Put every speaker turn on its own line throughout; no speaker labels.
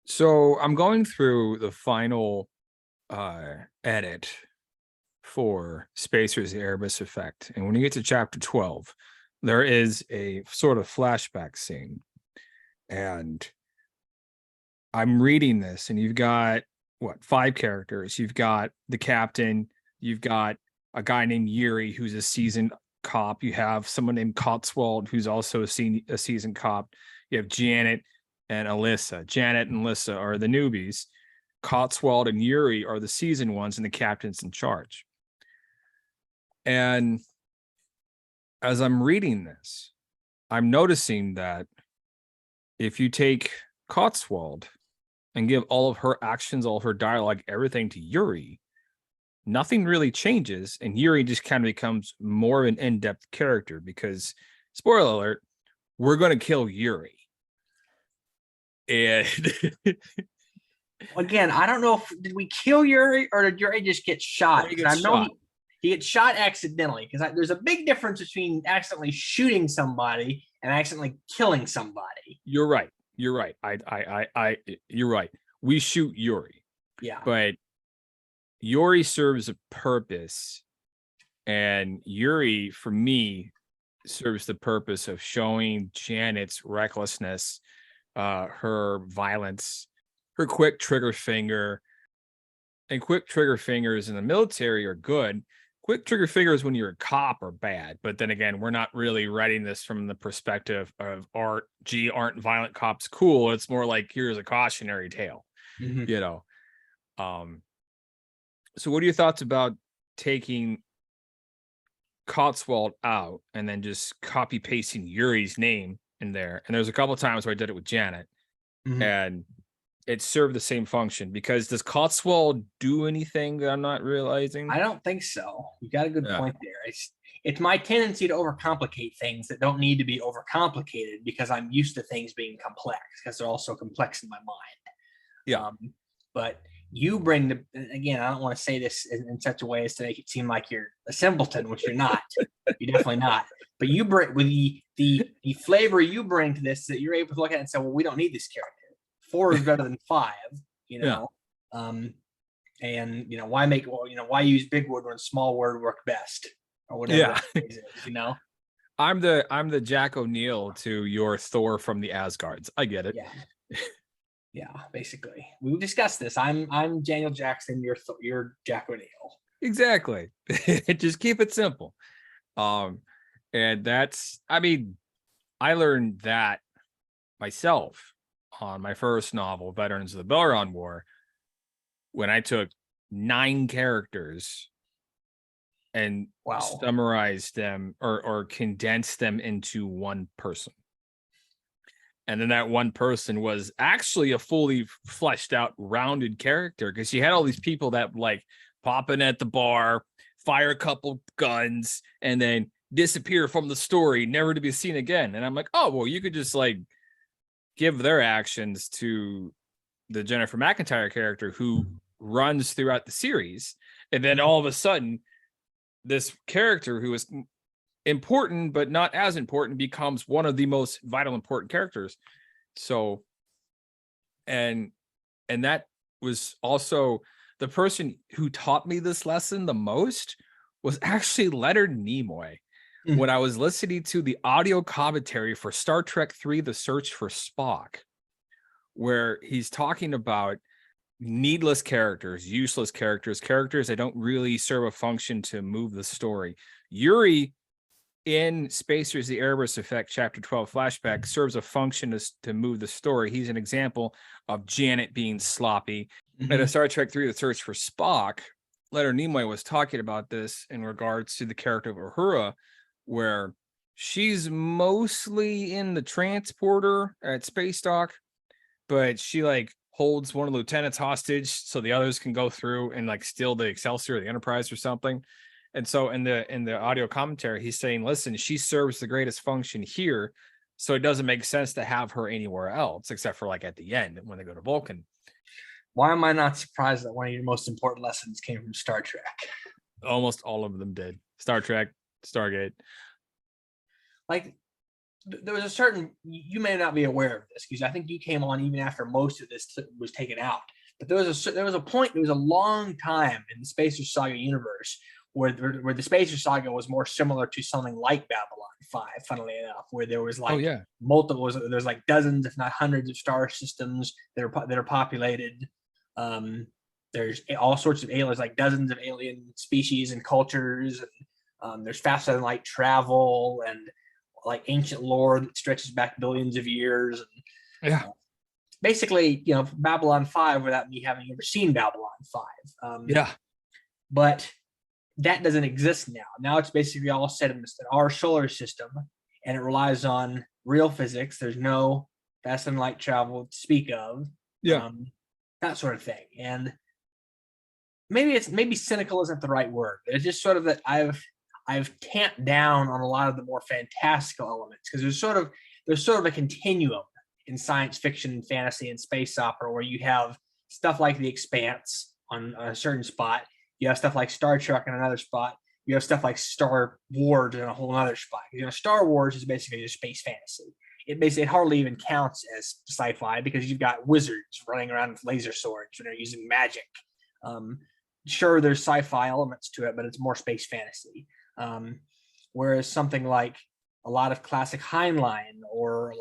So I'm going through the final edit for Spacer's Erebus Effect. And when you get to chapter 12, there is a sort of flashback scene. And I'm reading this, and you've got what, 5 characters? You've got the captain, you've got a guy named Yuri, who's a seasoned cop. You have someone named Cotswold, who's also a seasoned cop. You have Janet and Alyssa. Janet and Alyssa are the newbies. Cotswold and Yuri are the seasoned ones, and the captain's in charge. And as I'm reading this, I'm noticing that if you take Cotswold and give all of her actions, all of her dialogue, everything to Yuri, nothing really changes, and Yuri just kind of becomes more of an in-depth character because, spoiler alert, we're going to kill Yuri. And
again, I don't know if did we kill Yuri or did Yuri just get shot?
He gets shot.
He gets shot accidentally, because there's a big difference between accidentally shooting somebody and accidentally killing somebody.
You're right. You're right. You're right. We shoot Yuri.
Yeah.
But Yuri serves a purpose, and Yuri, for me, serves the purpose of showing Janet's recklessness, her violence, her quick trigger finger. And quick trigger fingers in the military are good. Quick trigger fingers when you're a cop are bad. But then again, we're not really writing this from the perspective of aren't violent cops cool? It's more like, here's a cautionary tale, you know. So what are your thoughts about taking Cotswold out and then just copy pasting Yuri's name in there? And there's a couple of times where I did it with Janet, and it served the same function. Because does Cotswold do anything that I'm not realizing?
I don't think so. You got a good point there. It's my tendency to overcomplicate things that don't need to be overcomplicated, because I'm used to things being complex, because they're all so complex in my mind.
Yeah.
But you bring again, I don't want to say this in such a way as to make it seem like you're a simpleton, which you're not. You're definitely not. But you bring with the flavor you bring to this, that you're able to look at it and say, well, we don't need this character. 4 is better than 5, you know. Yeah. And why use big word when small word work best, or whatever. Yeah. Is, you know.
I'm the Jack O'Neill to your Thor from the Asgards. I get it.
Yeah. Yeah, basically. We've discussed this. I'm Daniel Jackson, you're Jack O'Neill.
Exactly. Just keep it simple. And that's, I mean, I learned that myself on my first novel, Veterans of the Belron War, when I took 9 characters and summarized them or condensed them into one person. And then that one person was actually a fully fleshed out, rounded character, because you had all these people that like pop in at the bar, fire a couple guns, and then disappear from the story, never to be seen again. And I'm like, oh, well, you could just like give their actions to the Jennifer McIntyre character who runs throughout the series. And then all of a sudden, this character who is important but not as important becomes one of the most vital, important characters. So and that was also the person who taught me this lesson the most was actually Leonard Nimoy. When I was listening to the audio commentary for Star Trek III: The Search for Spock, where he's talking about needless characters, useless characters that don't really serve a function to move the story. Yuri in Spacer's The Erebus Effect, Chapter 12 flashback, serves a function to move the story. He's an example of Janet being sloppy. And in Star Trek III: The Search for Spock, Leonard Nimoy was talking about this in regards to the character of Uhura, where she's mostly in the transporter at Space Dock, but she like holds one of the lieutenants hostage so the others can go through and like steal the Excelsior or the Enterprise or something. And so in the audio commentary, he's saying, listen, she serves the greatest function here, so it doesn't make sense to have her anywhere else, except for like at the end when they go to Vulcan.
Why am I not surprised that one of your most important lessons came from Star Trek?
Almost all of them did. Star Trek, Stargate.
Like, there was a certain, you may not be aware of this because I think you came on even after most of this was taken out. But there was a point, there was a long time in the Spacer Saga universe where the Spacer Saga was more similar to something like Babylon 5, funnily enough, where there was like multiple, there's like dozens, if not hundreds of star systems that are populated. There's all sorts of aliens, like dozens of alien species and cultures, and there's faster than light travel and like ancient lore that stretches back billions of years. And, basically, Babylon 5 without me having ever seen Babylon 5. But that doesn't exist now. Now it's basically all set in our solar system, and it relies on real physics. There's no faster than light travel to speak of. That sort of thing. And maybe cynical isn't the right word. It's just sort of that I've tamped down on a lot of the more fantastical elements because there's sort of a continuum in science fiction, fantasy, and space opera where you have stuff like The Expanse on a certain spot. You have stuff like Star Trek in another spot. You have stuff like Star Wars in a whole other spot. Star Wars is basically just space fantasy. It hardly even counts as sci-fi because you've got wizards running around with laser swords and they're using magic. Sure, there's sci-fi elements to it, but it's more space fantasy. Whereas something like a lot of classic Heinlein or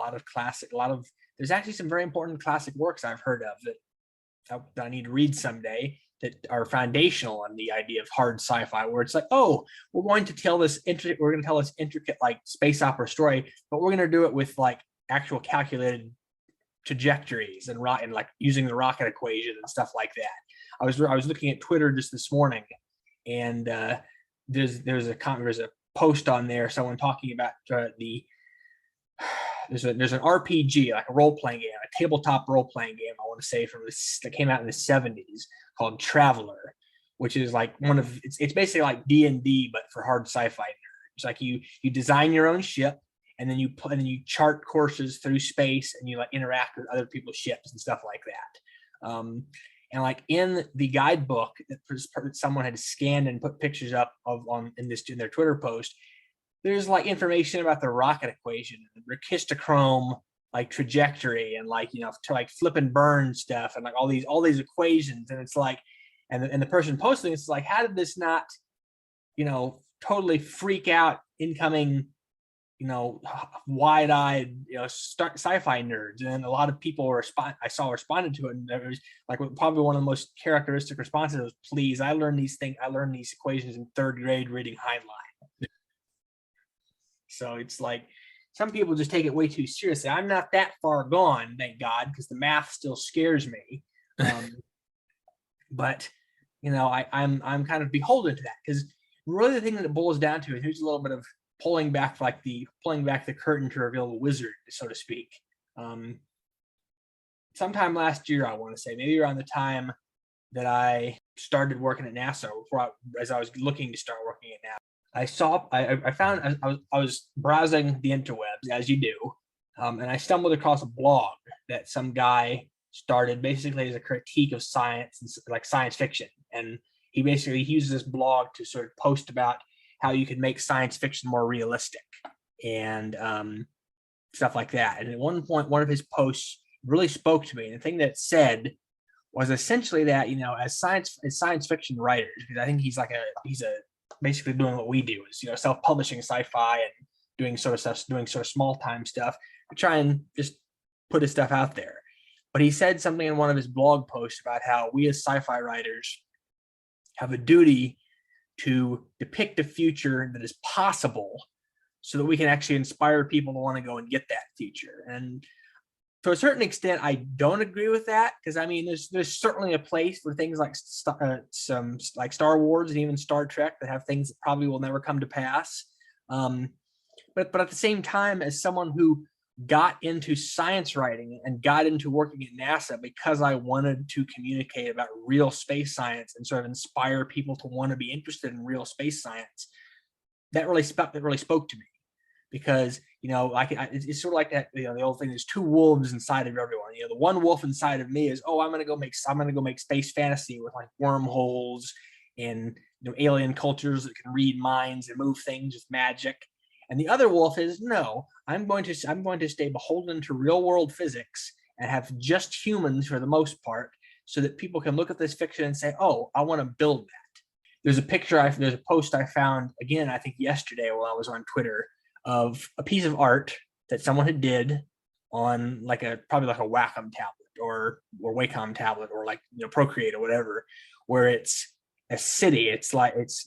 there's actually some very important classic works I've heard of that I need to read someday that are foundational on the idea of hard sci-fi, where it's like, oh, we're going to tell this intricate like space opera story, but we're going to do it with like actual calculated trajectories and like using the rocket equation and stuff like that. I was looking at Twitter just this morning, and there's a post on there, someone talking about there's an RPG, like a role-playing game, a tabletop role-playing game, I want to say, that came out in the 70s called Traveler, which is like it's basically like D&D but for hard sci-fi nerds. It's like you design your own ship, and then you chart courses through space, and you like interact with other people's ships and stuff like that. And like in the guidebook that someone had scanned and put pictures up in their Twitter post, there's like information about the rocket equation, and the Ricistochrome like trajectory, and like to like flip and burn stuff, and like all these equations, and it's like, and the person posting it's like, how did this not totally freak out incoming wide-eyed sci-fi nerds? And a lot of people responded to it, and it was like probably one of the most characteristic responses was, please, I learned these equations in third grade reading Heinlein. So it's like some people just take it way too seriously. I'm not that far gone, thank God, because the math still scares me. But I'm kind of beholden to that, because really the thing that it boils down to, and here's a little bit of pulling back the curtain to reveal the wizard, so to speak. Sometime last year, I want to say, maybe around the time that I started working at NASA, as I was looking to start working at NASA, I was browsing the interwebs, as you do, and I stumbled across a blog that some guy started basically as a critique of science and like science fiction. And he uses this blog to sort of post about how you can make science fiction more realistic and stuff like that. And at one point, one of his posts really spoke to me. And the thing that it said was essentially that, as science fiction writers, because I think he's basically doing what we do, is self-publishing sci-fi and doing sort of small time stuff to try and just put his stuff out there. But he said something in one of his blog posts about how we as sci-fi writers have a duty to depict a future that is possible so that we can actually inspire people to want to go and get that future. And to a certain extent, I don't agree with that, because I mean, there's certainly a place for things like some like Star Wars and even Star Trek that have things that probably will never come to pass. But at the same time, as someone who got into science writing and got into working at NASA because I wanted to communicate about real space science and sort of inspire people to want to be interested in real space science, that really spoke to me. Because it's sort of like that, the old thing, there's two wolves inside of everyone. The one wolf inside of me is, oh, I'm gonna go make space fantasy with like wormholes and alien cultures that can read minds and move things with magic. And the other wolf is, no, I'm going to stay beholden to real world physics and have just humans for the most part, so that people can look at this fiction and say, oh, I want to build that. There's a post I found, again, I think yesterday while I was on Twitter, of a piece of art that someone had did on probably like a Wacom tablet or Wacom tablet, or like, Procreate or whatever, where it's a city. It's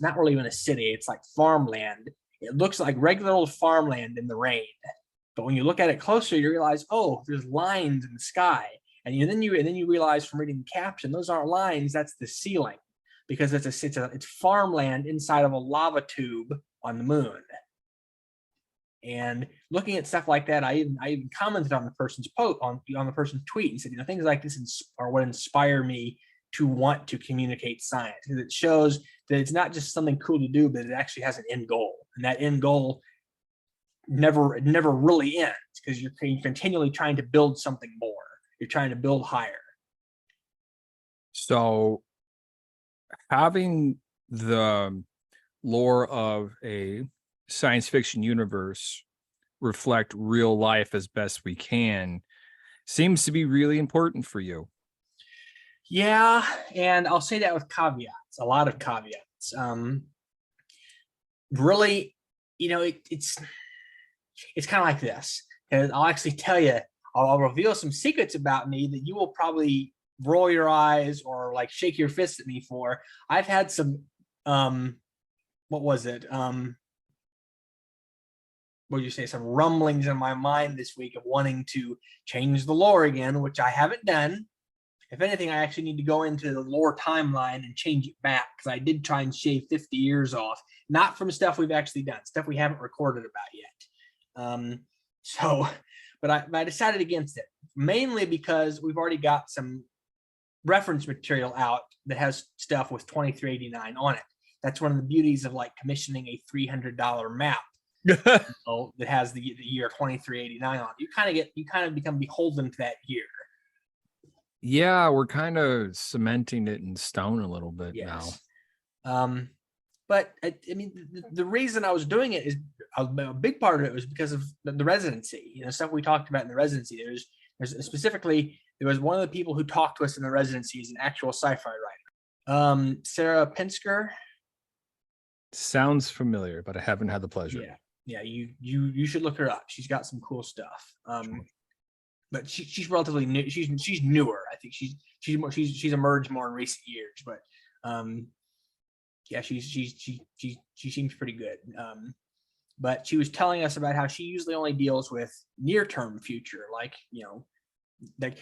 not really even a city. It's like farmland. It looks like regular old farmland in the rain. But when you look at it closer, you realize, oh, there's lines in the sky. And then you realize from reading the caption, those aren't lines, that's the ceiling, because it's farmland inside of a lava tube on the moon. And looking at stuff like that, I even commented on the person's post on the person's tweet and said, things like this are what inspire me to want to communicate science, because it shows that it's not just something cool to do, but it actually has an end goal, and that end goal never really ends, because you're continually trying to build something more. You're trying to build higher.
So having the lore of a science fiction universe reflect real life as best we can seems to be really important for you.
Yeah, and I'll say that with caveats, a lot of caveats. Really, it's kind of like this. And I'll actually tell you, I'll reveal some secrets about me that you will probably roll your eyes or like shake your fist at me for. I've had some, what was it? What would you say? Some rumblings in my mind this week of wanting to change the lore again, which I haven't done. If anything, I actually need to go into the lore timeline and change it back, because I did try and shave 50 years off, not from stuff we've actually done, stuff we haven't recorded about yet. But I decided against it, mainly because we've already got some reference material out that has stuff with 2389 on it. That's one of the beauties of like commissioning a $300 map that has the year 2389 on it. You kind of become beholden to that year.
Yeah, we're kind of cementing it in stone a little bit now.
But I mean, the reason I was doing it is a big part of it was because of the residency, stuff we talked about in the residency. There's specifically, there was one of the people who talked to us in the residency is an actual sci-fi writer. Sarah Pinsker.
Sounds familiar, but I haven't had the pleasure.
Yeah, you should look her up. She's got some cool stuff. But she's relatively new. She's newer. I think she's emerged more in recent years. But yeah, she seems pretty good. But she was telling us about how she usually only deals with near-term future, like the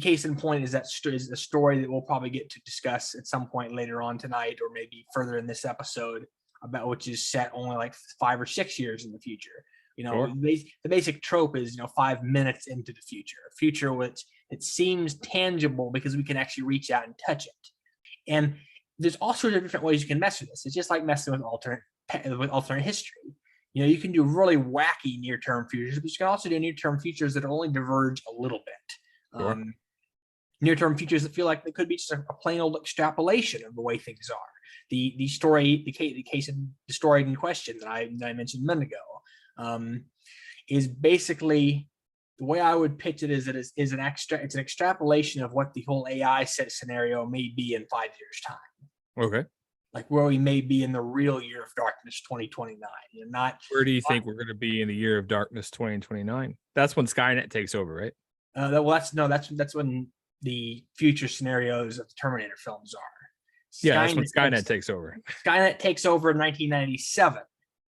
case in point is a story that we'll probably get to discuss at some point later on tonight, or maybe further in this episode, about which is set only like 5 or 6 years in the future.
Sure.
The basic trope is 5 minutes into the future which it seems tangible because we can actually reach out and touch it. And there's all sorts of different ways you can mess with this. It's just like messing with alternate history. You can do really wacky near-term futures, but you can also do near-term futures that only diverge a little bit.
Sure.
Near-term futures that feel like they could be just a plain old extrapolation of the way things are. The case of the story in question that I mentioned a minute ago is basically, the way I would pitch it is that it's an extrapolation of what the whole AI set scenario may be in 5 years' time.
Okay.
Like where we may be in the real year of darkness 2029.
Where do you think we're going to be in the year of darkness 2029? That's when Skynet takes over, right?
Well, that's when the future scenarios of the Terminator films are.
Yeah, that's when Skynet takes over.
Skynet takes over in 1997.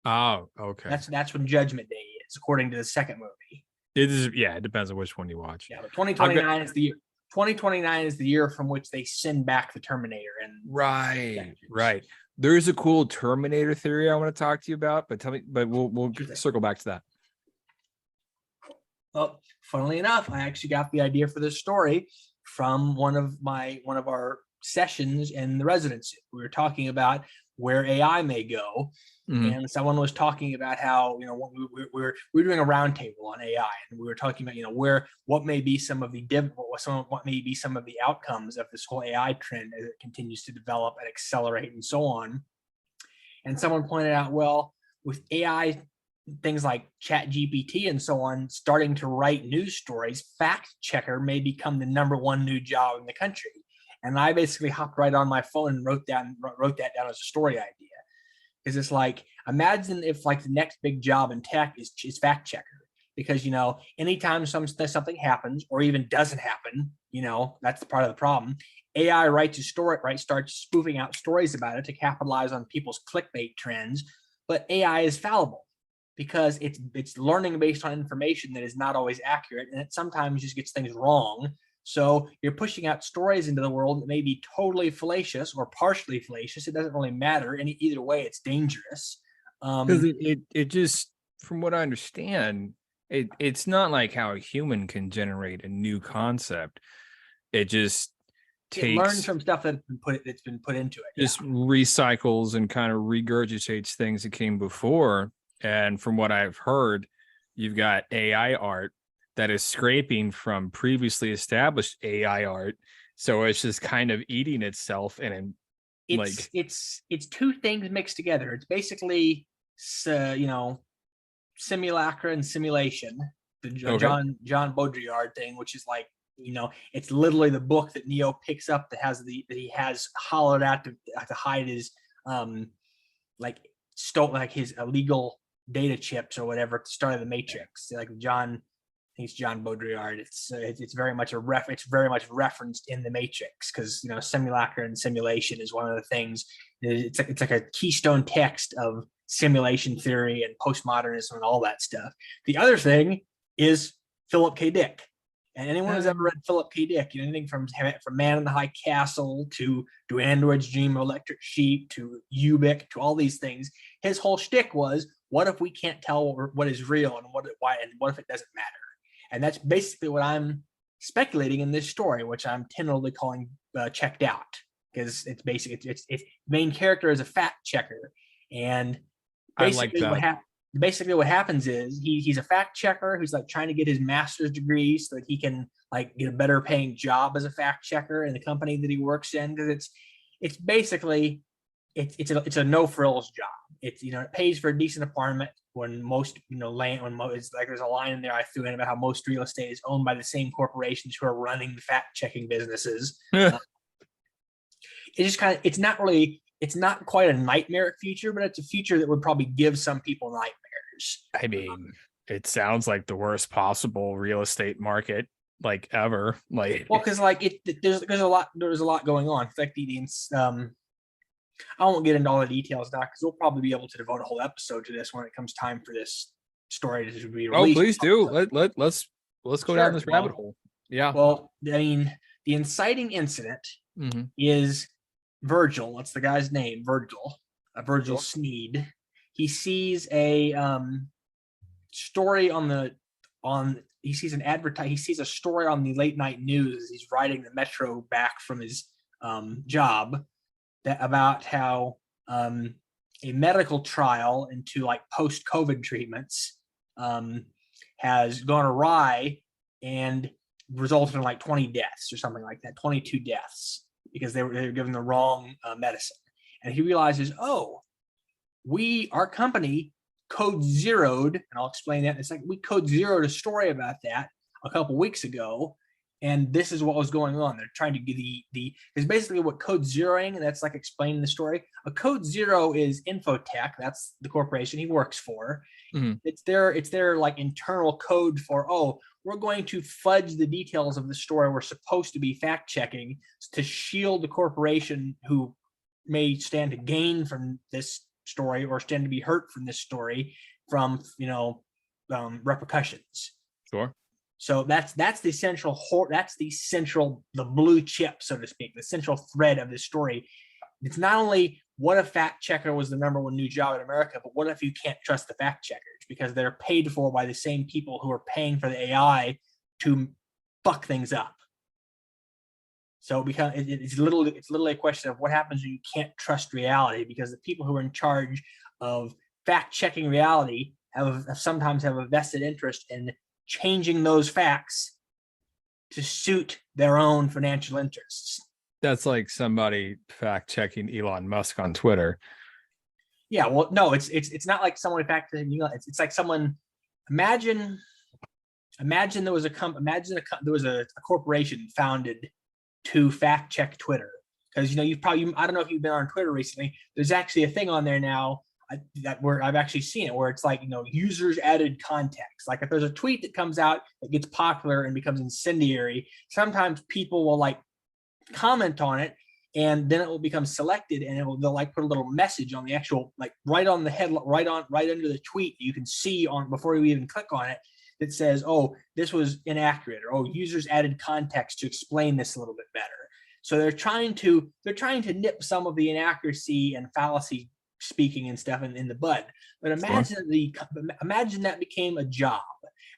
Oh, okay.
That's when Judgment Day is, according to the second movie.
It is. Yeah, it depends on which one you watch.
Yeah, but 2029 is the year. 2029 is the year from which they send back the Terminator. And
right. There's a cool Terminator theory I want to talk to you about, but we'll circle back to that.
Well, funnily enough, I actually got the idea for this story from one of our sessions in the residency. We were talking about where AI may go. Mm-hmm. And someone was talking about how, we're doing a roundtable on AI, and we were talking about, what may be some of the outcomes of this whole AI trend as it continues to develop and accelerate and so on. And someone pointed out, well, with AI things like Chat GPT and so on starting to write news stories, fact checker may become the number one new job in the country. And I basically hopped right on my phone and wrote that down as a story idea. Because it's like, imagine if like the next big job in tech is fact checker. Because, anytime something happens or even doesn't happen, that's the part of the problem. AI writes a story, right? Starts spoofing out stories about it to capitalize on people's clickbait trends. But AI is fallible because it's learning based on information that is not always accurate, and it sometimes just gets things wrong. So you're pushing out stories into the world that may be totally fallacious or partially fallacious. It doesn't really matter. Either way, it's dangerous.
Because it just, from what I understand, it's not like how a human can generate a new concept. It just
it learns
takes
from stuff that's been put into it.
just recycles and kind of regurgitates things that came before. And from what I've heard, you've got AI art that is scraping from previously established AI art. So it's just kind of eating itself, and
it's two things mixed together. It's basically simulacra and simulation, the John Baudrillard thing, which is like, it's literally the book that Neo picks up that he has hollowed out to hide his his illegal data chips or whatever at the start of the Matrix. Like I think it's John Baudrillard. It's very much referenced in the Matrix, because simulacra and simulation is one of the things. It's like a keystone text of simulation theory and postmodernism and all that stuff. The other thing is Philip K. Dick. And anyone who's ever read Philip K. Dick, anything from Man in the High Castle to Android's Dream of Electric Sheep to Ubik to all these things, his whole shtick was, what if we can't tell what is real and what if it doesn't matter? And that's basically what I'm speculating in this story, which I'm tentatively calling Checked Out, because it's basically its main character is a fact checker, and basically what happens is he's a fact checker who's like trying to get his master's degree so that he can like get a better paying job as a fact checker in the company that he works in, because it's basically it's a no frills job. It's it pays for a decent apartment when most it's like there's a line in there I threw in about how most real estate is owned by the same corporations who are running the fact checking businesses. It's just kind of it's not quite a nightmare future, but it's a future that would probably give some people nightmares.
I mean, it sounds like the worst possible real estate market like ever. Like,
well, because like there's a lot going on. In fact, I won't get into all the details now because we'll probably be able to devote a whole episode to this when it comes time for this story to be released.
Oh, please do. Let's go down this rabbit hole. Yeah.
Well, I mean, the inciting incident is Virgil. That's the guy's name, Virgil. Virgil Sneed. He sees a story he sees a story on the late night news as he's riding the metro back from his job, about how a medical trial into like post-COVID treatments has gone awry and resulted in like 20 deaths or something like that, 22 deaths, because they were given the wrong medicine. And he realizes, our company code zeroed, and I'll explain that in a second. We code zeroed a story about that a couple weeks ago, and this is what was going on. They're trying to get because basically what code zeroing, and that's like explaining the story. A code zero is Infotech. That's the corporation he works for. Mm-hmm. It's their like internal code for, we're going to fudge the details of the story we're supposed to be fact checking to shield the corporation who may stand to gain from this story or stand to be hurt from this story from repercussions.
Sure.
So that's the central the blue chip, so to speak, the central thread of this story. It's not only what if fact checker was the number one new job in America, but what if you can't trust the fact checkers because they're paid for by the same people who are paying for the AI to fuck things up. So it's literally a question of what happens when you can't trust reality, because the people who are in charge of fact checking reality sometimes have a vested interest in changing those facts to suit their own financial interests.
That's like somebody fact checking Elon Musk on Twitter.
Yeah, well, no, it's not like someone fact checking Elon. It's like someone. Imagine there was there was a corporation founded to fact check Twitter, because I don't know if you've been on Twitter recently. There's actually a thing on there now where I've actually seen it, where it's like, users added context. Like if there's a tweet that comes out that gets popular and becomes incendiary, sometimes people will like comment on it, and then it will become selected, and they'll like put a little message on the actual, like right on the head, right under the tweet that you can see on before you even click on it, that says, oh, this was inaccurate, or oh, users added context to explain this a little bit better. So they're trying to nip some of the inaccuracy and fallacy speaking and stuff in the bud. But imagine that became a job,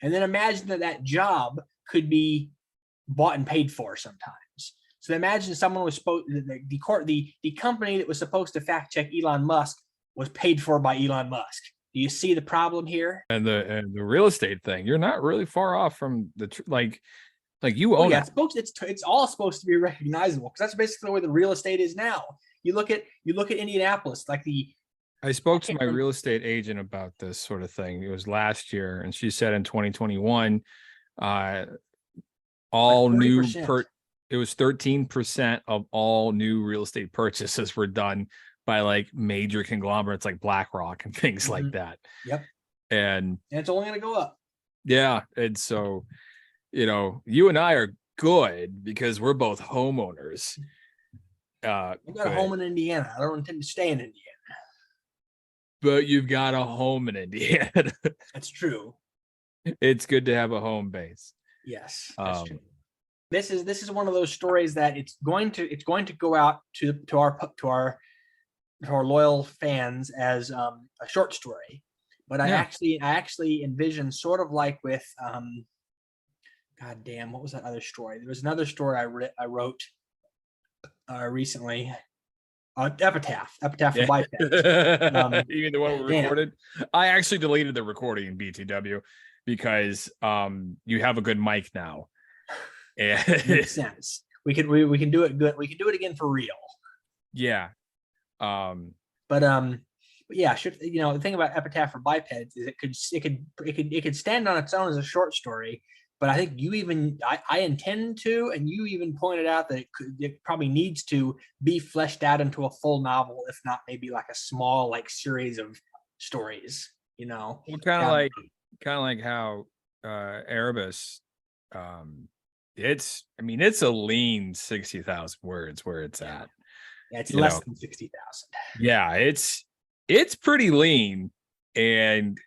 and then imagine that job could be bought and paid for sometimes. So imagine someone was supposed the company that was supposed to fact check Elon Musk was paid for by Elon Musk. Do you see the problem here?
And the real estate thing, you're not really far off from the like you own it.
It's all supposed to be recognizable, because that's basically the way the real estate is now. You look at Indianapolis, like
I spoke to my real estate agent about this sort of thing. It was last year, and she said in 2021, all
like
new
40%.
It was 13% of all new real estate purchases were done by like major conglomerates like BlackRock and things like that.
Yep.
And
it's only going to go up.
Yeah. And so, you and I are good because we're both homeowners.
I've got a home in Indiana. I don't intend to stay in Indiana.
But you've got a home in Indiana.
That's true.
It's good to have a home base.
Yes, that's true. This is one of those stories that it's going to go out to our loyal fans as a short story, but I actually envision sort of like with God damn, what was that other story? There was another story I wrote recently. Epitaph for Biped.
Even the one we recorded. I actually deleted the recording in BTW because you have a good mic now. And
makes sense. We can do it good. We can do it again for real.
Yeah.
But yeah, the thing about Epitaph for Bipeds is it could stand on its own as a short story. But I think I intend to, and you even pointed out that it probably needs to be fleshed out into a full novel, if not maybe like a small like series of stories.
Well, kind of like how Erebus. It's a lean 60,000 words where it's at.
Yeah, it's less than 60,000.
Yeah, it's pretty lean, and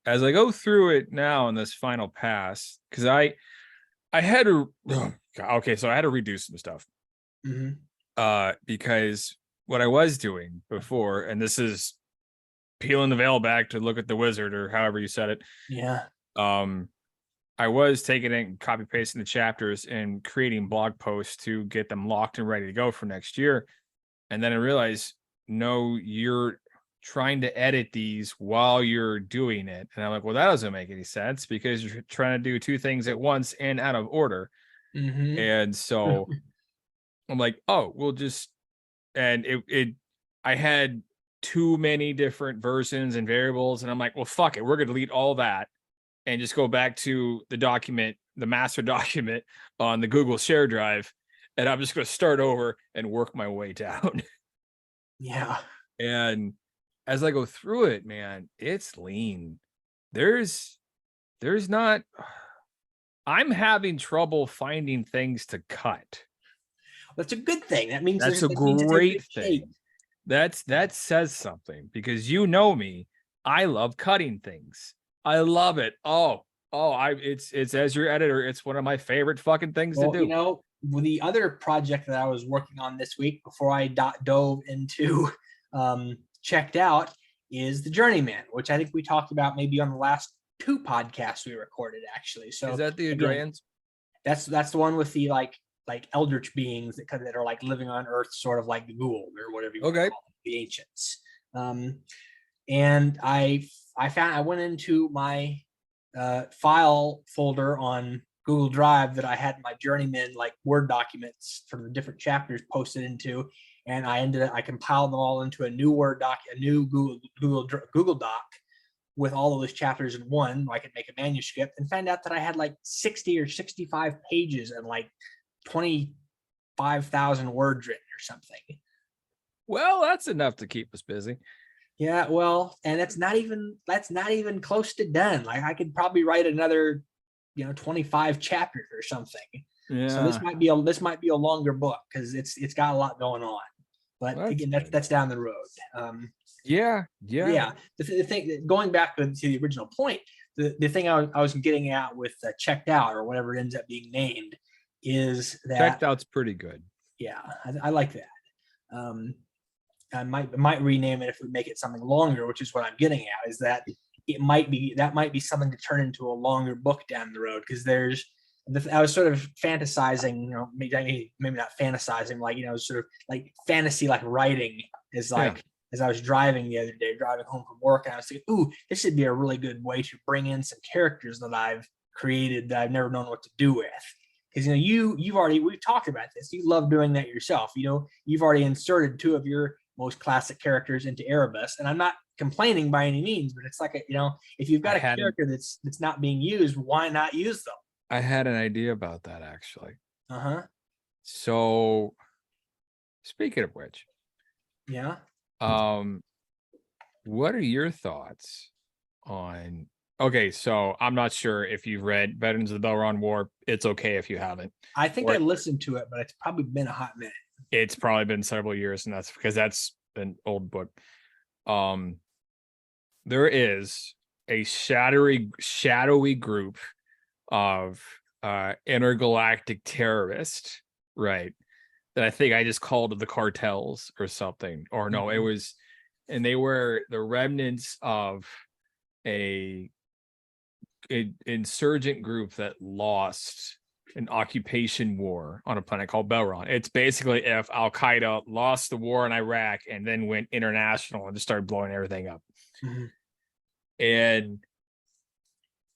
as I go through it now in this final pass, because I had to so I had to redo some stuff. Because what I was doing before, and this is peeling the veil back to look at the wizard, or however you said it.
Yeah.
I was taking it and copy pasting the chapters and creating blog posts to get them locked and ready to go for next year. And then I realized, no, you're trying to edit these while you're doing it. And I'm like, well, that doesn't make any sense because you're trying to do two things at once and out of order. And so I'm like, oh, we'll just, and I had too many different versions and variables. And I'm like, well, fuck it. We're going to delete all that and just go back to the document, the master document on the Google Share Drive. And I'm just going to start over and work my way down.
Yeah.
And as I go through it, man, it's lean. There's not, I'm having trouble finding things to cut.
That's a good thing. That means
that's a great thing. That says something, because you know me, I love cutting things. I love it. It's as your editor, it's one of my favorite fucking things to do.
The other project that I was working on this week before I dove into checked out is the Journeyman, which I think we talked about maybe on the last two podcasts we recorded, actually. So
is that the Adrayans?
That's the one with the like eldritch beings that are like living on Earth, sort of like the Gould or whatever you want to call them, the ancients. And I went into my file folder on Google Drive that I had my Journeyman like Word documents for the different chapters posted into, and I compiled them all into a new Word doc, a new Google Doc with all of those chapters in one. I could make a manuscript, and found out that I had like 60 or 65 pages and like 25,000 words written or something.
Well, that's enough to keep us busy.
Yeah, well, and that's not even close to done. Like I could probably write another, 25 chapters or something.
Yeah.
So this might be a longer book because it's got a lot going on. But
That's
again,
good.
that's down the road.
Yeah.
The thing, going back to the original point, the thing I was getting at with checked out, or whatever it ends up being named, is that
Checked out's pretty good.
Yeah, I like that. I might rename it if we make it something longer, which is what I'm getting at, is that might be something to turn into a longer book down the road, because I was sort of fantasizing, maybe not fantasizing, like, sort of like fantasy, like writing is like, as I was driving the other day, driving home from work, and I was thinking, ooh, this would be a really good way to bring in some characters that I've created that I've never known what to do with. Because, we've talked about this. You love doing that yourself. You've already inserted 2 of your most classic characters into Erebus, and I'm not complaining by any means, but it's like, if you've got a character that's not being used, why not use them?
I had an idea about that, actually. So, speaking of which,
yeah,
what are your thoughts on? Okay, so I'm not sure if you've read Veterans of the Belron War. It's okay if you haven't.
I think I listened to it, but it's probably been a hot minute.
It's probably been several years, and that's because that's an old book. There is a shadowy group of intergalactic terrorists, right? That I think I just called the cartels or something. Or no, it was, and they were the remnants of a insurgent group that lost an occupation war on a planet called Belron. It's basically if Al Qaeda lost the war in Iraq and then went international and just started blowing everything up. And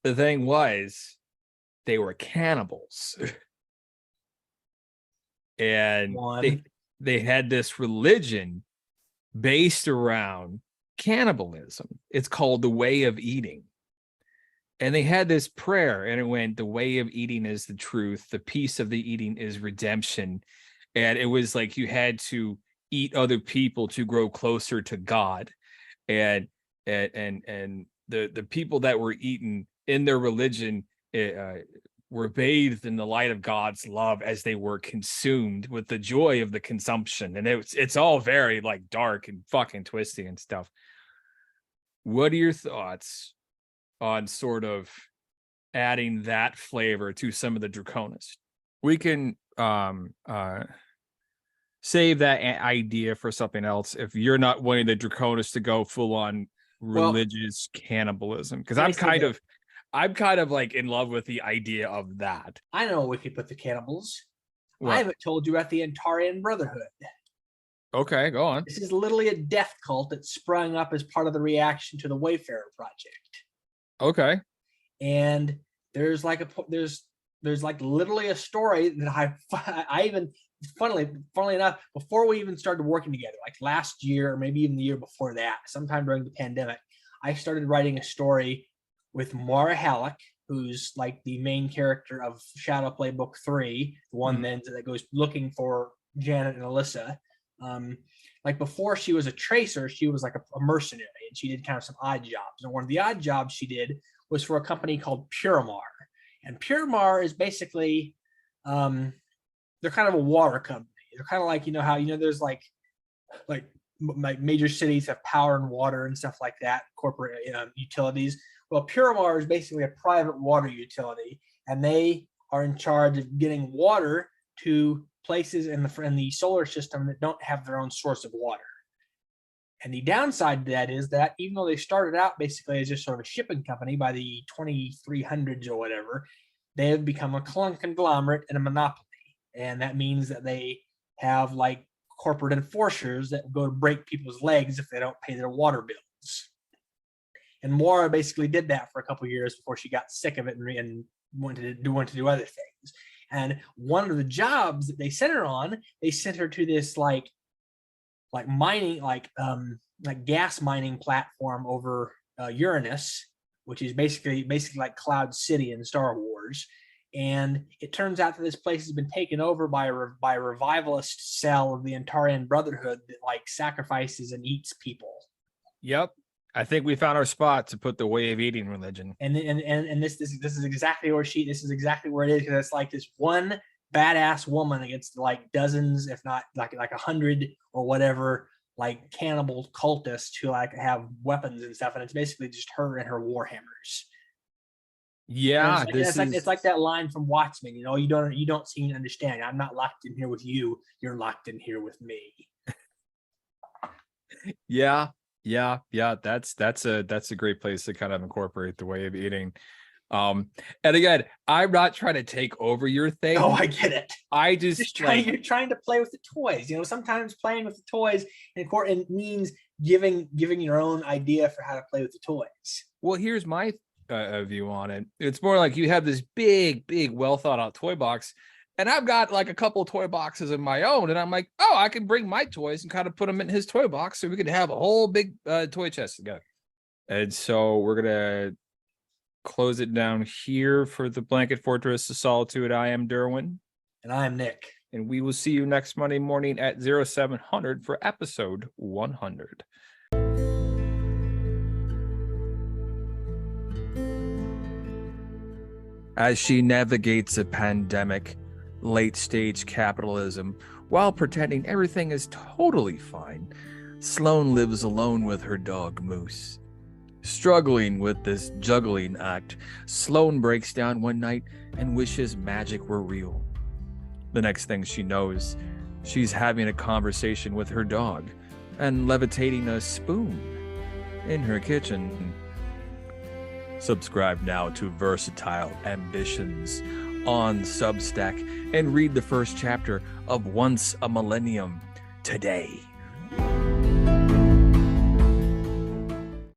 the thing was, they were cannibals. And they had this religion based around cannibalism. It's called the way of eating. And they had this prayer, and it went, the way of eating is the truth. The peace of the eating is redemption. And it was like you had to eat other people to grow closer to God. And the people that were eaten in their religion were bathed in the light of God's love as they were consumed with the joy of the consumption. And it's all very like dark and fucking twisty and stuff. What are your thoughts on sort of adding that flavor to some of the Draconis? We can save that idea for something else if you're not wanting the Draconis to go full on religious cannibalism, because I'm kind of like in love with the idea of that.
I know we could put the cannibals. I haven't told you about the Antarian Brotherhood.
Okay, go on.
This is literally a death cult that sprung up as part of the reaction to the Wayfarer Project.
Okay.
And there's like literally a story that I even, funnily enough, before we even started working together, like last year or maybe even the year before that, sometime during the pandemic, I started writing a story with Mara Halleck, who's like the main character of Shadowplay Book 3, the one that goes looking for Janet and Alyssa. Like before she was a tracer, she was like a mercenary, and she did kind of some odd jobs. And one of the odd jobs she did was for a company called Purimar. And Purimar is basically, they're kind of a water company. They're kind of like, how, there's like major cities have power and water and stuff like that, corporate utilities. Well, Purimar is basically a private water utility, and they are in charge of getting water to places in the solar system that don't have their own source of water. And the downside to that is that even though they started out basically as just sort of a shipping company by the 2300s or whatever, they have become a conglomerate and a monopoly. And that means that they have like corporate enforcers that go to break people's legs if they don't pay their water bills. And Moira basically did that for a couple of years before she got sick of it and wanted to do other things. And one of the jobs that they sent her on, they sent her to this like like mining, like gas mining platform over Uranus, which is basically like Cloud City in Star Wars. And it turns out that this place has been taken over by a revivalist cell of the Antarian Brotherhood that like sacrifices and eats people.
Yep. I think we found our spot to put the way of eating religion.
And this is exactly where this is exactly where it is, because it's like this one badass woman against like dozens, if not like 100 or whatever, like cannibal cultists who like have weapons and stuff, and it's basically just her and her warhammers.
Yeah,
it's like that line from Watchmen. You know, you don't seem to understand. I'm not locked in here with you. You're locked in here with me.
Yeah. That's a great place to kind of incorporate the way of eating. And again, I'm not trying to take over your thing.
Oh, I get it.
You're
trying to play with the toys. You know, sometimes playing with the toys and means giving your own idea for how to play with the toys.
Well, here's my view on it. It's more like you have this big, well thought out toy box, and I've got like a couple of toy boxes of my own, and I'm like, oh, I can bring my toys and kind of put them in his toy box, so we could have a whole big toy chest together. And so we're gonna close it down here for the Blanket Fortress of Solitude. I am Derwin,
and I am Nick,
and we will see you next Monday morning at 0700 for episode 100. As she navigates a pandemic, late-stage capitalism, while pretending everything is totally fine, Sloane lives alone with her dog, Moose. Struggling with this juggling act, Sloane breaks down one night and wishes magic were real. The next thing she knows, she's having a conversation with her dog and levitating a spoon in her kitchen. Subscribe now to Versatile Ambitions on Substack and read the first chapter of Once a Millennium today.